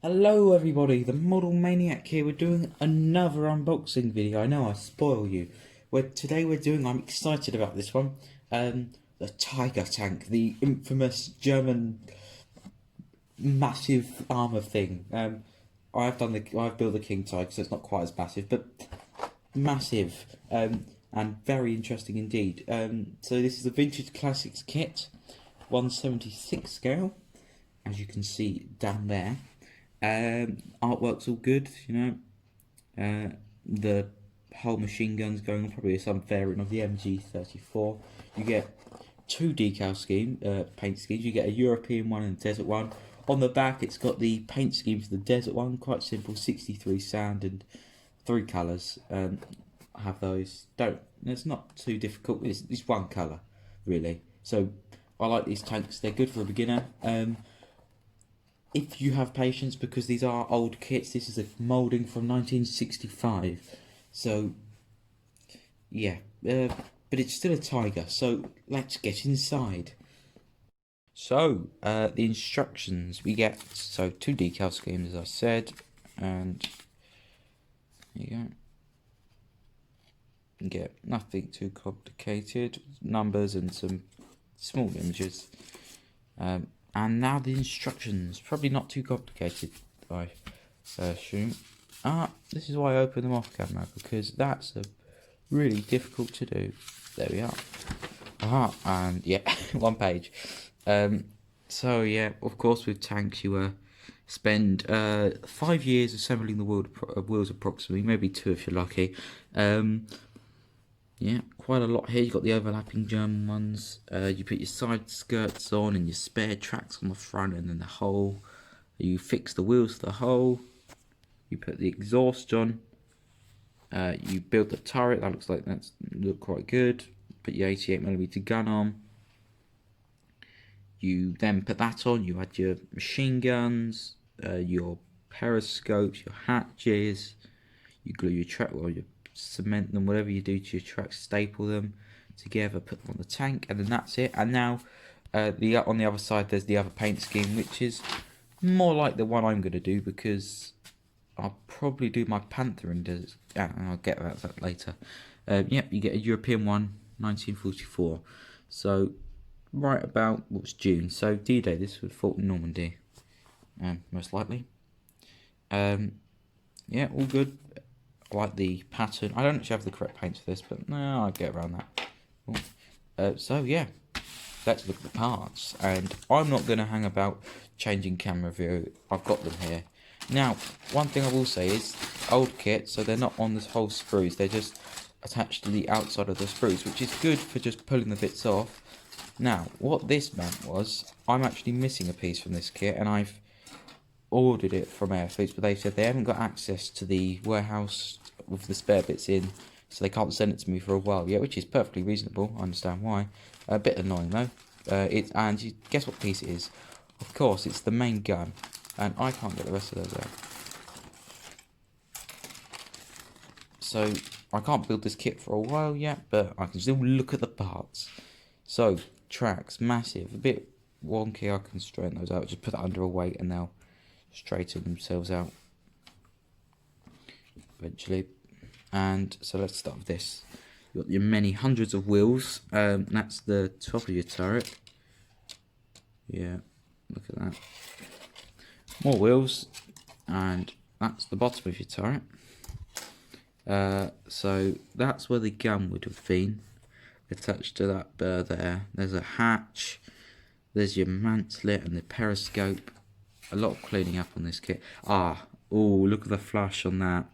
Hello everybody, the Model Maniac here. We're doing another unboxing video. I know I spoil you. I'm excited about this one. The Tiger Tank, the infamous German massive armor thing. I've built the King Tiger, so it's not quite as massive, but massive. And very interesting indeed. So this is a Vintage Classics kit, 1/76 scale, as you can see down there. Artwork's all good, the whole machine gun's going on, probably some variant of the MG34. You get two paint schemes. You get a European one and a desert one. On the back it's got the paint scheme for the desert one, quite simple, 63 sand and 3 colours. I have those. It's not too difficult, it's one colour really. So I like these tanks, they're good for a beginner. If you have patience, because these are old kits, this is a moulding from 1965. So, yeah, but it's still a Tiger, so let's get inside. So, the instructions we get, so 2 decal schemes as I said, and there you go. You get nothing too complicated, numbers and some small images. And now the instructions, probably not too complicated, I assume. This is why I open them off camera, because that's really difficult to do. There we are. And yeah, one page. So yeah, of course with tanks you spend 5 years assembling the wheels approximately, maybe 2 if you're lucky. Yeah, quite a lot here. You've got the overlapping German ones. You put your side skirts on and your spare tracks on the front, and then the hole. You fix the wheels to the hole. You put the exhaust on. You build the turret. That looks like look quite good. Put your 88mm gun on. You then put that on. You add your machine guns, your periscopes, your hatches. You glue your track, you cement them, whatever you do to your tracks, staple them together, put them on the tank, and then that's it. And now on the other side there's the other paint scheme, which is more like the one I'm going to do, because I'll probably do my Panther and I'll get that later. Yep, you get a European one, 1944. So right about what's June, so D-Day. This was fought in Normandy, most likely. Yeah, all good. I like the pattern. I don't actually have the correct paints for this, but no, I'll get around that. So yeah, let's look at the parts. And I'm not going to hang about changing camera view. I've got them here. Now, one thing I will say is, old kit, so they're not on this whole screws. They're just attached to the outside of the screws, which is good for just pulling the bits off. Now, what this meant was, I'm actually missing a piece from this kit, and I've ordered it from Airfix, but they said they haven't got access to the warehouse with the spare bits in, so they can't send it to me for a while yet, which is perfectly reasonable. I understand why. A bit annoying though. And guess what piece it is? Of course, it's the main gun, and I can't get the rest of those out. So I can't build this kit for a while yet, but I can still look at the parts. So tracks, massive, a bit wonky. I can straighten those out. Just put that under a weight, and they'll straighten themselves out eventually. And so let's start with this. You've got your many hundreds of wheels. That's the top of your turret. Yeah, look at that. More wheels, and that's the bottom of your turret. So that's where the gun would have been attached to that burr there. There's a hatch. There's your mantlet and the periscope. A lot of cleaning up on this kit. Oh, look at the flash on that,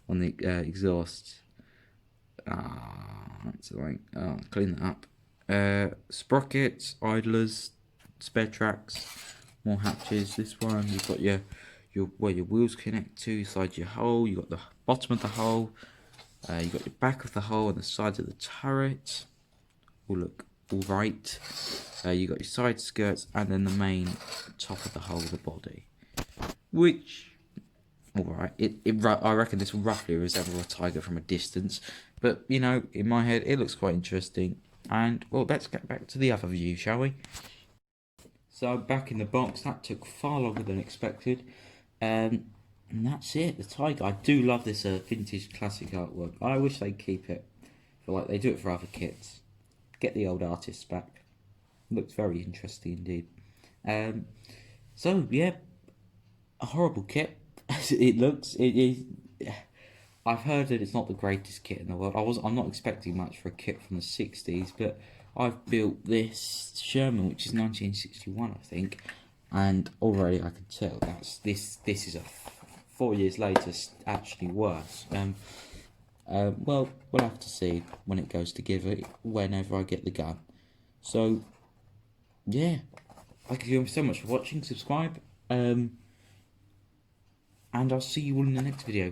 on the exhaust. That's annoying. Clean that up. Sprockets, idlers, spare tracks, more hatches. This one, you've got where your wheels connect to, inside your hole. You've got the bottom of the hole. You've got your back of the hole and the sides of the turret. All look all right. You got your side skirts, and then the main top of the hole, the body, which, alright, I reckon this will roughly resemble a Tiger from a distance, but in my head it looks quite interesting. And well, let's get back to the other view, shall we? So back in the box, that took far longer than expected. And that's it. The Tiger. I do love this vintage classic artwork. I wish they'd keep it. But like they do it for other kits. Get the old artists back. Looks very interesting indeed. So yeah, a horrible kit. It looks. It is. I've heard that it's not the greatest kit in the world. I'm not expecting much for a kit from the '60s, but I've built this Sherman, which is 1961, I think, and already I can tell this is a 4 years later actually worse. Well, we'll have to see when it goes together, whenever I get the gun. So, yeah, thank you so much for watching. Subscribe, and I'll see you all in the next video.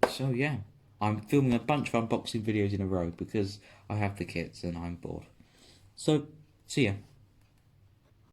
So yeah, I'm filming a bunch of unboxing videos in a row because I have the kits and I'm bored. So, see ya.